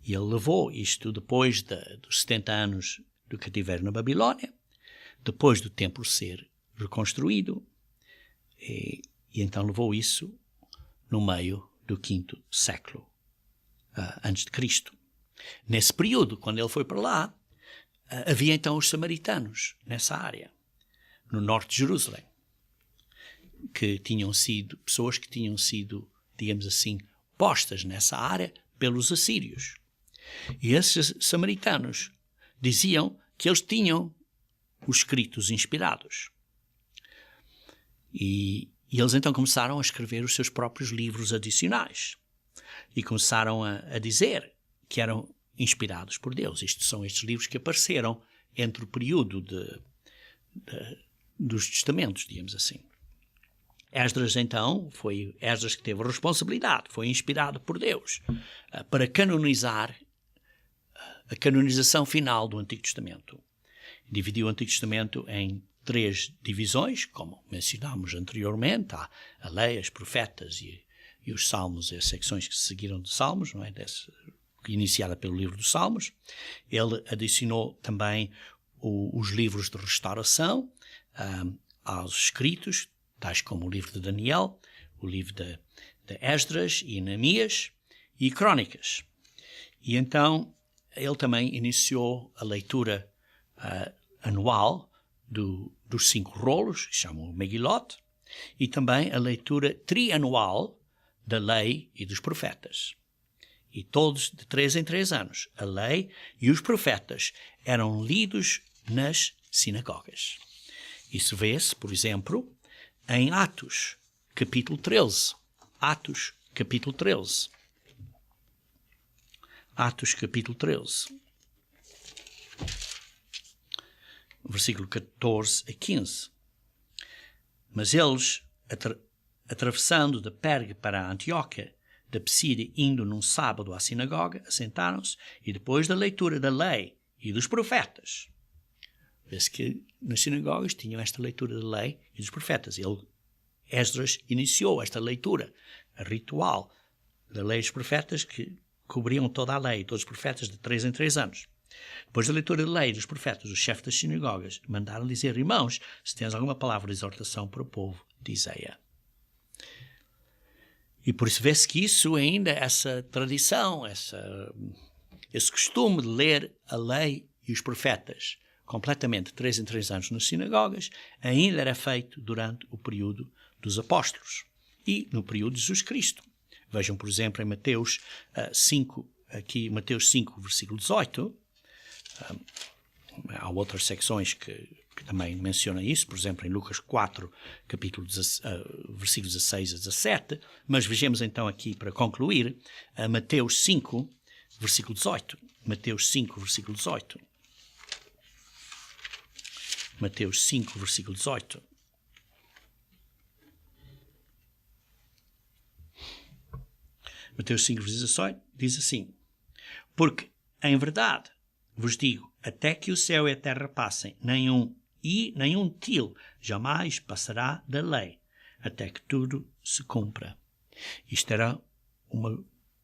E ele levou isto depois dos 70 anos do cativeiro na Babilónia, depois do templo ser reconstruído, e então levou isso no meio do 5º século antes de Cristo. Nesse período, quando ele foi para lá, havia então os samaritanos nessa área, no norte de Jerusalém, que tinham sido pessoas que tinham sido, digamos assim, postas nessa área pelos assírios. E esses samaritanos diziam que eles tinham os escritos inspirados. E eles então começaram a escrever os seus próprios livros adicionais. E começaram a dizer que eram inspirados por Deus. Estes são estes livros que apareceram entre o período dos testamentos, digamos assim. Esdras, então, foi Esdras que teve a responsabilidade, foi inspirado por Deus para canonizar a canonização final do Antigo Testamento. Dividiu o Antigo Testamento em 3 divisões, como mencionámos anteriormente, a lei, os profetas e os salmos, as secções que se seguiram de salmos, não é? Iniciada pelo livro dos Salmos. Ele adicionou também os livros de restauração aos escritos, tais como o livro de Daniel, o livro de Esdras e Neemias e Crônicas. E então ele também iniciou a leitura anual dos 5 rolos, que chamam o Megilot, e também a leitura trianual da lei e dos profetas. E todos, de 3 em 3 anos, a lei e os profetas eram lidos nas sinagogas. Isso vê-se, por exemplo, em Atos, capítulo 13. Atos, capítulo 13. Atos, capítulo 13. Versículo 14 a 15. Mas eles, atravessando de Pergue para Antioquia, da Psídia, indo num sábado à sinagoga, assentaram-se, e depois da leitura da lei e dos profetas, vê-se que nas sinagogas tinham esta leitura da lei e dos profetas. Esdras iniciou esta leitura, a ritual da lei e dos profetas, que cobriam toda a lei, todos os profetas, de 3 em 3 anos. Depois da leitura da lei e dos profetas, os chefes das sinagogas mandaram dizer: irmãos, se tens alguma palavra de exortação para o povo, dizei-a. E por isso vê-se que isso ainda, essa tradição, esse costume de ler a lei e os profetas completamente 3 em 3 anos nas sinagogas, ainda era feito durante o período dos apóstolos e no período de Jesus Cristo. Vejam, por exemplo, em Mateus 5, Mateus 5, versículo 18, há outras secções que também mencionam isso, por exemplo, em Lucas 4, versículos 16 a 17, mas vejamos então aqui, para concluir, Mateus 5, versículo 18. Mateus 5, versículo 18. Mateus 5, versículo 18. Mateus 5, versículo 18 diz assim: porque, em verdade, vos digo, até que o céu e a terra passem, nenhum til jamais passará da lei, até que tudo se cumpra. Isto era uma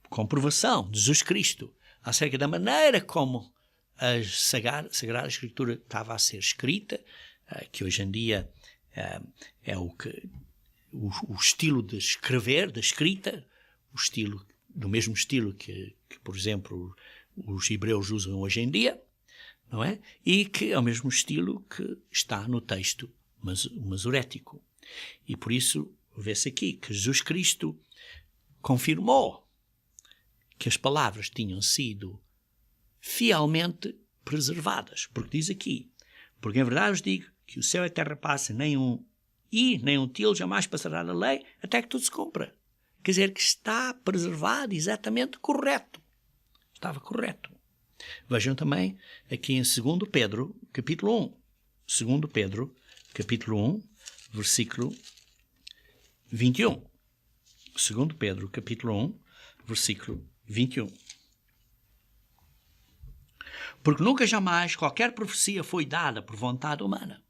comprovação de Jesus Cristo acerca da maneira como a Sagrada Escritura estava a ser escrita, que hoje em dia é o estilo de escrever, da escrita, do mesmo estilo que, por exemplo, os hebreus usam hoje em dia, não é? E que é o mesmo estilo que está no texto masorético. E por isso vê-se aqui que Jesus Cristo confirmou que as palavras tinham sido fielmente preservadas. Porque diz aqui: porque em verdade vos digo que o céu e a terra passem, nem um til jamais passará da lei, até que tudo se cumpra. Quer dizer que está preservado exatamente correto. Estava correto. Vejam também aqui em 2 Pedro, capítulo 1. 2 Pedro, capítulo 1, versículo 21. 2 Pedro, capítulo 1, versículo 21. Porque nunca jamais qualquer profecia foi dada por vontade humana.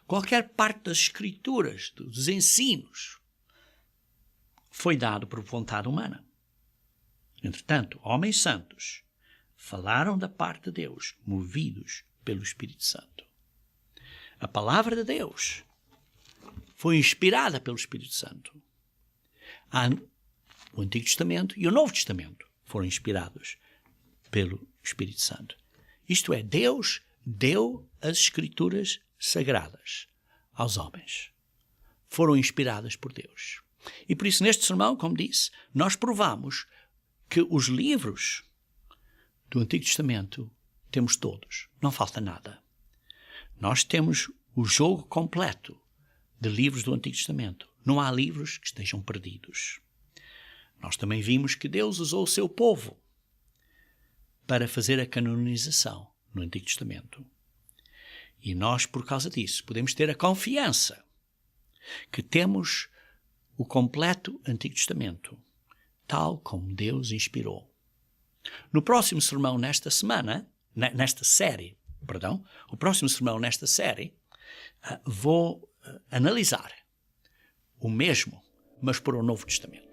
Qualquer parte das Escrituras, dos ensinos, foi dado por vontade humana. Entretanto, homens santos falaram da parte de Deus, movidos pelo Espírito Santo. A palavra de Deus foi inspirada pelo Espírito Santo. O Antigo Testamento e o Novo Testamento foram inspirados pelo Espírito Santo. Isto é, Deus deu as Escrituras sagradas aos homens. Foram inspiradas por Deus. E por isso, neste sermão, como disse, nós provamos que os livros do Antigo Testamento temos todos, não falta nada. Nós temos o jogo completo de livros do Antigo Testamento. Não há livros que estejam perdidos. Nós também vimos que Deus usou o seu povo para fazer a canonização no Antigo Testamento. E nós, por causa disso, podemos ter a confiança que temos o completo Antigo Testamento, tal como Deus inspirou. No próximo sermão nesta série, vou analisar o mesmo, mas para o Novo Testamento.